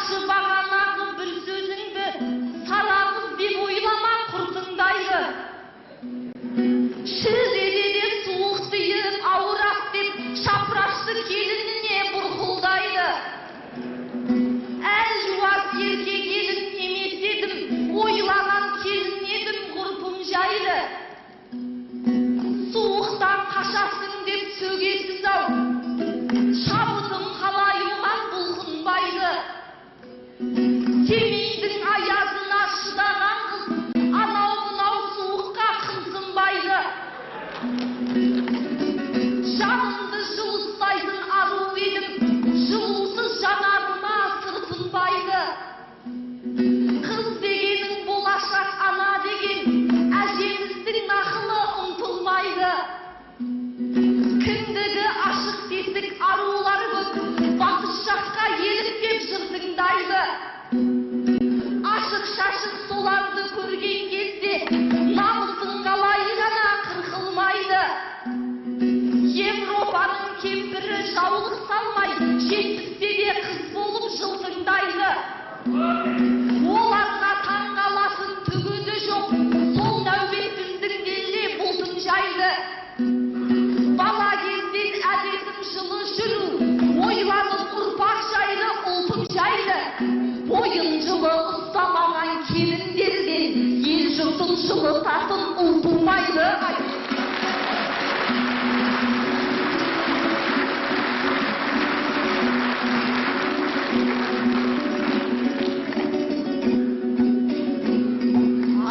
Сақшы бағанағы бір сөзіңді сарағыз деп ойлама құртыңдайды. Шілдеде суық тиіп ауырақ деп шапырашты келініне бұрқылдайды. Әлжуаз еркек келін емес едім, ойлаған келін едім ғұрпым жайды. Суықтан қашасың деп сөгесіз-ау, шабытым қалай оған бұлқынбайды. Семейдің аязына шыдаған қыз анау-мынау суыққа қымсынбайды. Жанымды жылыстайтын ару едім, жылусыз жанарыма сыртынбайды. Қыз дегенің болашақ, ана деген әжеміздің нақылы ұмтылмайды. Кіндігі ашық тесік арулар көп, батыс жаққа еліктеп жыртыңдайды. Ашық-шашық соларды көрген кезде намысың қалай ғана қырқылмайды. Европаның кемпірі жаулық салмай, 70-те де қыз болып жылтыңдайды. Оларға таңғалатын түгі де жоқ, сол нәубет біздің елде бұлтын жайды. Бала кезден әдетім жылы жүру, ойланып ұрпақ жайлы ұлтым жайды. Бойын жылы ұстамаған келіндерден ел жұртын жылытатын ұл тумайды.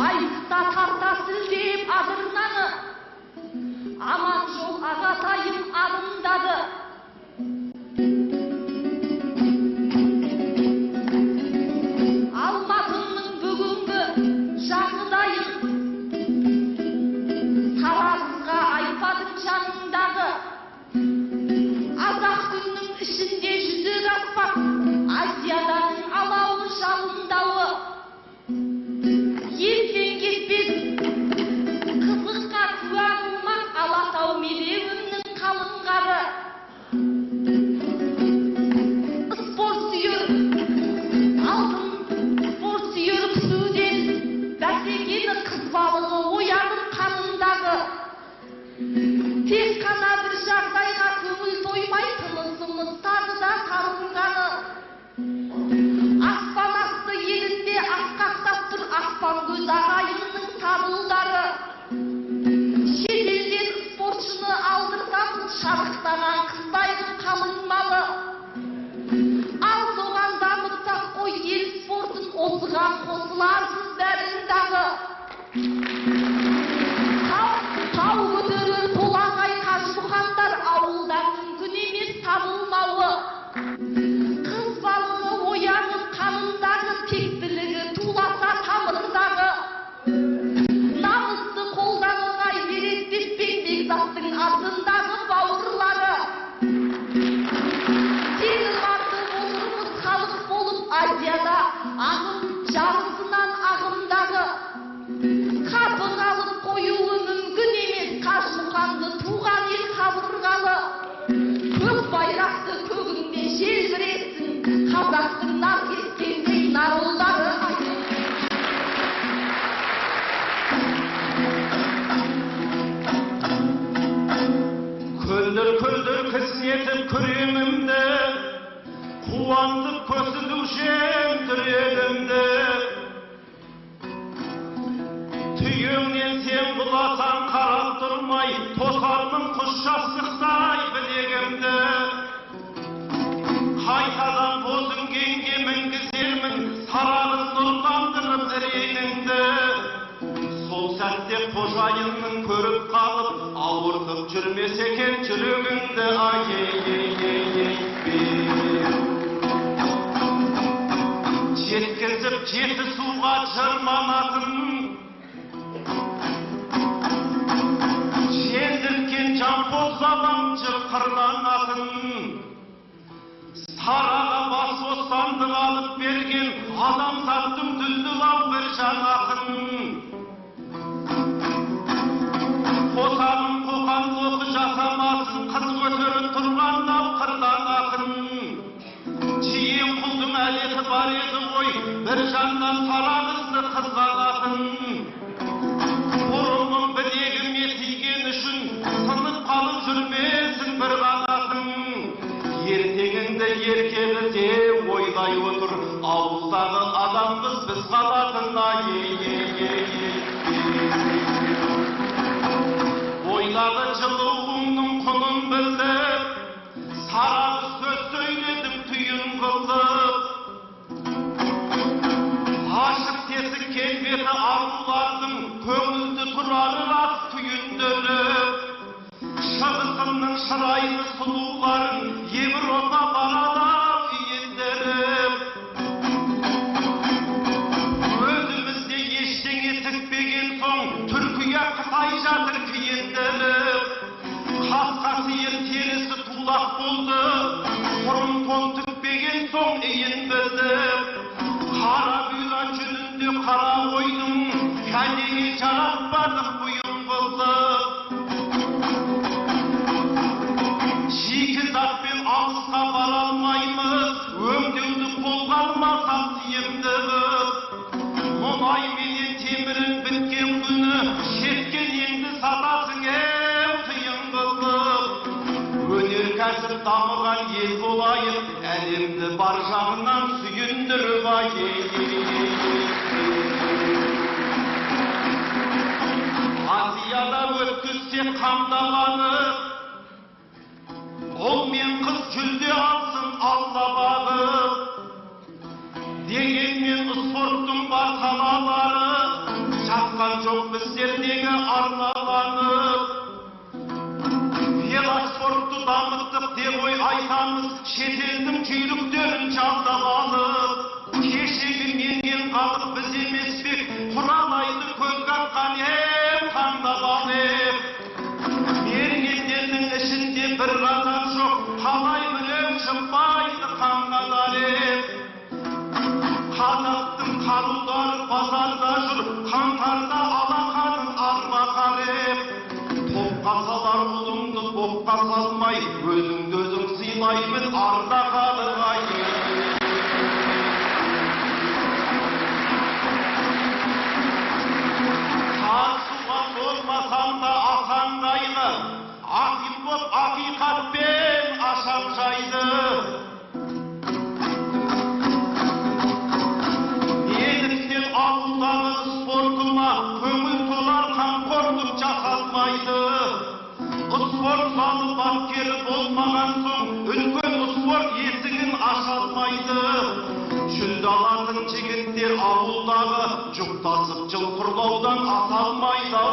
Айықта тарта сілтеп адырнаны, аман жол ағатайым адымдады. Алматымның бүгінгі жаңғыдайын, таразыға айтпадың жаныңдағы. Азақ күннің ішінде жүзек аспақ, Азияданың алауы жалындауы. Ертең кетпедім, қызыққа куә қылмақ Алатау медеуімнің қалың қары. Спорт сүйер, алтын спорт сүйер күтуден, бәсекені қыз балығы оянып қанындағы. Тек қана бір жағдайға көңіл тоймай, тынысымыз тағы да қарынғаны. Аспан асты елінде асқақтап тұр аспан көз ағайынның сабылдары. Шетелден спортшыны алдыртамыз шарықтаған қыздайдың қалың малы. Ал соған дамытсақ қой ел спортын, осыған қосыларсыз бәріндағы. Тау көтерер толағай қажбұқандар, ауылдан мүмкін емес табылмауы. Қыз балығы оянып қанындағы, тектілігі туласа тамырдағы. Намысты қолдан оңай береді деспен бекзаттың артындағы бауырлары. Тегі барды болырмыз халық болып Азияда, ағым жарысынан ағымдағы. Қапы қалып қоюы мүмкін емес, Қажымұқанды туған ел қабырғалы. Көк байрақты көгіңде желбіретсін, қазақтың нар кескендей нарылдары. Күлдір кісінетіп күремімді, қуантып көсілушем түрегімді. Түйеңнен сен бұласаң қарап тұрмай, тосармын құс жастықтай білегімді. Қайтадан бозінгенге мінгізермін, сарағыз нұрландырып іреңіңді. Сол сәтте қожайынның көріп қалып, ауыртып жүрмес екен жүрегіңді. Жеткізіп жеті суға жырманатын, жеңдірткен жан бозалам жырқырланатын. Сараға бас бостандық алып берген адамзаттың дүлдүл-ау бір жан ақын. Қосағын қоқан лоқы жасамасын, қыз көтеріп тұрған ал қырдан ақын. Жиен құлдың әлеті бар еді ғой, бір жаннан тарағызды қызғанатын. Бұрымым білегіме тиген үшін, сынып қалып жүрмесін бір қанатын. Ертеңіңді еркеліте ойлай отыр, ауылдағы адамбыз біз қалатынна. Ойлады жылуыңның құнын білдіп, сарағы сөз сөйледім түйін қылып. Ашық тесік келбеті арулардың көңілді тұрары рас түйіндіріп. Шығысымның шырайлы сұлуларын Европа баралап үйіндіріп. Өзімізде ештеңе тікпеген соң Түркия Қытай жатыр киіндіріп. Қасқасиыр терісі тулақ болды, құрым тон тікпеген соң иін білдіп. Қара бұйра жүнінде қара ойдың кәдеге жаратпадық бұйым қылдық. Шикізатпен алысқа бара алмаймыз, өңдеуді қолға алмасақ тиімді қып. Мұнай менен темірін біткен күні шеткен енді сатасың қиын қылып. Өнеркәсіп дамыған ел болайын, әлемді бар жағынан сүйіндіріп Азияда өткізсек қамдаланып, ұл мен қыз жүлде алсын алла бағып. Дегенмен спорттың бар салалары жатқан жоқ біздердегі арналанып. Велоспортты дамыттық деп ой айтамыз, шетелдің жүйріктерін жалдап алып. Кешегі менен қалып біз емеспек, құралайды көзге атқан таңдап алып. Мергендердің ішінде бір адам жоқ, қалай біреу шықпайды қанғадар еп. Қазақтың қарулары базарда жүр, қаңтарда алақанын арбақар еп. Топқа салар ұлыңды топқа салмай, өзіңді өзің сыйлаймын ардағалығай. Тасуға болмасам да асаңдайды, ақыл боп ақиқатпен ашам жайды. Неліктен ауылдағы спортыма көңіл толар қамқорлық жасалмайды. Спорт залы бапкері болмаған соң үлкен спорт есігін ашалмайды. Жүлде алатын жігіттер ауылдағы жұқтасып жыл құрлаудан аса алмайды.